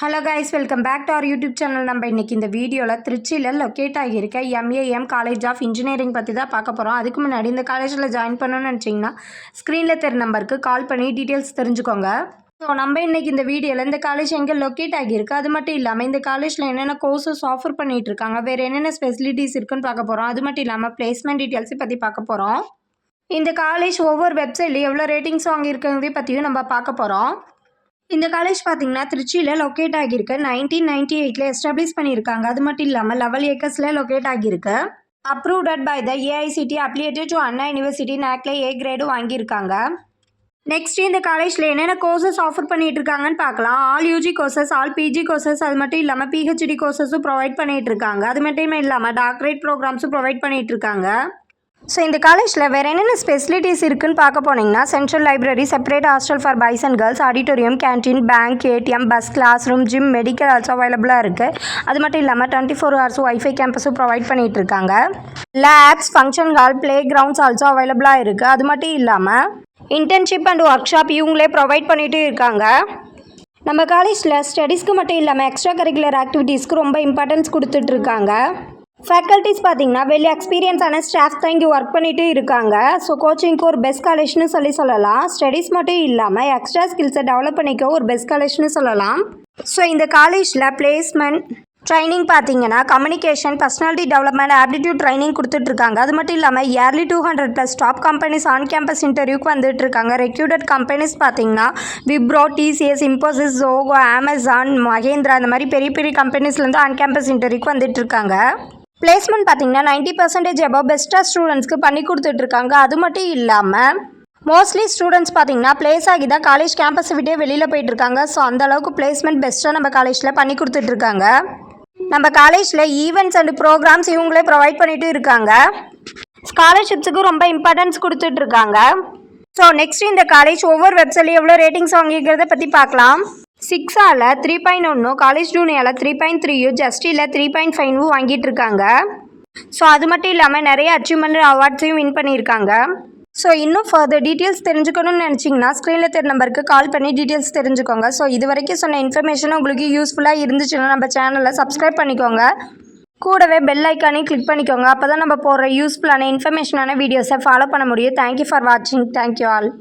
Hello guys, welcome back to our YouTube channel. நம்ம இன்றைக்கி இந்த வீடியோவில் திருச்சியில் லொக்கேட் ஆகியிருக்க எம்ஏஎம் காலேஜ் ஆஃப் இன்ஜினியரிங் பற்றி தான் பார்க்க போகிறோம். அதுக்கு முன்னாடி இந்த காலேஜில் ஜாயின் பண்ணணும்னு நினச்சிங்கன்னா ஸ்க்ரீனில் தெரிய நம்பருக்கு கால் பண்ணி டீட்டெயில்ஸ் தெரிஞ்சுக்கோங்க. ஸோ நம்ம இன்றைக்கி இந்த வீடியோவில் இந்த காலேஜ் எங்கே லொக்கேட் ஆகியிருக்கு, அது மட்டும் இல்லாமல் இந்த காலேஜில் என்னென்ன கோர்சஸ் ஆஃபர் பண்ணிகிட்டு இருக்காங்க, வேறு என்னென்ன ஃபெசிலிட்டிஸ் இருக்குன்னு பார்க்க போகிறோம். அது மட்டும் இல்லாமல் பிளேஸ்மெண்ட் டீட்டெயில்ஸை பற்றி பார்க்க போகிறோம். இந்த காலேஜ் ஒவ்வொரு வெப்சைட்லேயும் எவ்வளோ ரேட்டிங்ஸ் வாங்கியிருக்கிறதையும் பற்றியும் நம்ம பார்க்க போகிறோம். இந்த காலேஜ் பார்த்திங்கன்னா திருச்சியில் லொக்கேட் ஆகியிருக்கு. 1998 எஸ்டாப்ளிஷ் பண்ணியிருக்காங்க. அது மட்டும் இல்லாமல் 11 ஏக்கர்ஸில் லொக்கேட் ஆகியிருக்கு. Approved by the A I C T E, affiliated to Anna university, நாக்ல ஏ கிரேடு வாங்கியிருக்காங்க. நெக்ஸ்ட் இந்த காலேஜில் என்னென்ன கோர்சஸ் ஆஃபர் பண்ணிகிட்டு இருக்காங்கன்னு பார்க்கலாம். All U G courses, all P G courses, அது மட்டும் இல்லாமல் பிஹெச்டி கோர்சஸும் ப்ரொவைட் பண்ணிகிட்டு இருக்காங்க. அது மட்டும் இல்லாமல் டாக்டரேட் ப்ரோக்ராம்ஸும் ப்ரொவைட் பண்ணிகிட்டு இருக்காங்க. ஸோ இந்த காலேஜில் வேறு என்னென்ன ஃபெசிலிட்டிஸ் இருக்குன்னு பார்க்க போனீங்கன்னா central library, separate hostel for boys and girls, auditorium, canteen, bank, ATM, bus, class room, gym, medical also அவைலபிளாக இருக்குது. அது மட்டும் இல்லாமல் 24 hours வைஃபை கேம்பஸும் ப்ரொவைட் பண்ணிகிட்டு இருக்காங்க. Labs, function hall, play grounds also அவைலபிளாக இருக்குது. அது மட்டும் இல்லாமல் இன்டர்ன்ஷிப் அண்ட் ஒர்க் ஷாப் இவங்களே ப்ரொவைட் பண்ணிகிட்டு இருக்காங்க. நம்ம காலேஜில் ஸ்டடீஸ்க்கு மட்டும் இல்லாமல் எக்ஸ்ட்ரா கரிக்குலர் ஆக்டிவிட்டீஸ்க்கு ரொம்ப இம்பார்ட்டன்ஸ் கொடுத்துட்ருக்காங்க. ஃபேக்கல்ட்டிஸ் பார்த்திங்கன்னா வெல் எக்ஸ்பீரியன்ஸான ஸ்டாஃப் தான் இங்கே ஒர்க் பண்ணிகிட்டு இருக்காங்க. ஸோ கோச்சிங்க்கு ஒரு பெஸ்ட் காலேஜ்னு சொல்லலாம். ஸ்டடீஸ் மட்டும் இல்லாமல் எக்ஸ்ட்ரா ஸ்கில்ஸை டெவலப் பண்ணிக்க ஒரு பெஸ்ட் காலேஜ்னு சொல்லலாம். ஸோ இந்த காலேஜில் பிளேஸ்மெண்ட் ட்ரைனிங் பார்த்திங்கன்னா communication, personality development, aptitude training கொடுத்துட்ருக்காங்க. அது மட்டும் இல்லாமல் yearly 200+ top companies on campus இன்டர்வியூக்கு வந்துட்டுருக்காங்க. ரெக்யூட்டட் கம்பெனிஸ் பார்த்திங்கன்னா Wipro, TCS, Infosys, Zoho, Amazon, Mahindra, இந்த மாதிரி பெரிய பெரிய கம்பெனிஸ்லேருந்து ஆன் கேம்பஸ் இன்டர்வியூக்கு வந்துட்டுருக்காங்க. பிளேஸ்மெண்ட் பார்த்திங்கன்னா 90% அபவ் பெஸ்ட்டாக ஸ்டூடெண்ட்ஸ்க்கு பண்ணி கொடுத்துட்ருக்காங்க. அது மட்டும் இல்லாமல் மோஸ்ட்லி ஸ்டூடெண்ட்ஸ் பார்த்திங்கன்னா பிளேஸ் ஆகி தான் காலேஜ் கேம்பஸை விட்டே வெளியில் போயிட்டுருக்காங்க. ஸோ அந்தளவுக்கு பிளேஸ்மெண்ட் பெஸ்ட்டாக நம்ம காலேஜில் பண்ணி கொடுத்துட்ருக்காங்க. நம்ம காலேஜில் ஈவெண்ட்ஸ் அண்ட் ப்ரோக்ராம்ஸ் இவங்களே ப்ரொவைட் பண்ணிகிட்டு இருக்காங்க. ஸ்காலர்ஷிப்ஸுக்கு ரொம்ப இம்பார்ட்டன்ஸ் கொடுத்துட்ருக்காங்க. ஸோ நெக்ஸ்ட் இந்த காலேஜ் ஒவ்வொரு வெப்சைட்லையும் எவ்வளோ ரேட்டிங்ஸ் வாங்கிக்கிறத பற்றி பார்க்கலாம். 6ஆல் 3.1, காலேஜ் ஜூனியால் 3.3, ஜஸ்டியில் 3.5 வாங்கிட்டு இருக்காங்க. ஸோ அது மட்டும் இல்லாமல் நிறைய அச்சீவ்மெண்ட் அவார்ட்ஸையும் வின் பண்ணியிருக்காங்க. ஸோ இன்னும் ஃபர்தர் டீட்டெயில்ஸ் தெரிஞ்சுக்கணும்னு நினச்சிங்கன்னா ஸ்க்ரீனில் தெரிய நம்பருக்கு கால் பண்ணி டீட்டெயில்ஸ் தெரிஞ்சுக்கோங்க. ஸோ இது வரைக்கும் சொன்ன இன்ஃபர்மேஷன் உங்களுக்கு யூஸ்ஃபுல்லாக இருந்துச்சுன்னா நம்ம சேனலை சப்ஸ்கிரைப் பண்ணிக்கோங்க. கூடவே பெல் ஐக்கானையும் கிளிக் பண்ணிக்கோங்க. அப்போ தான் நம்ம போடுற யூஸ்ஃபுல்லான இன்ஃபர்மேஷனான வீடியோஸை ஃபாலோ பண்ண முடியும். தேங்க்யூ ஃபார் வாட்சிங். Thank you all.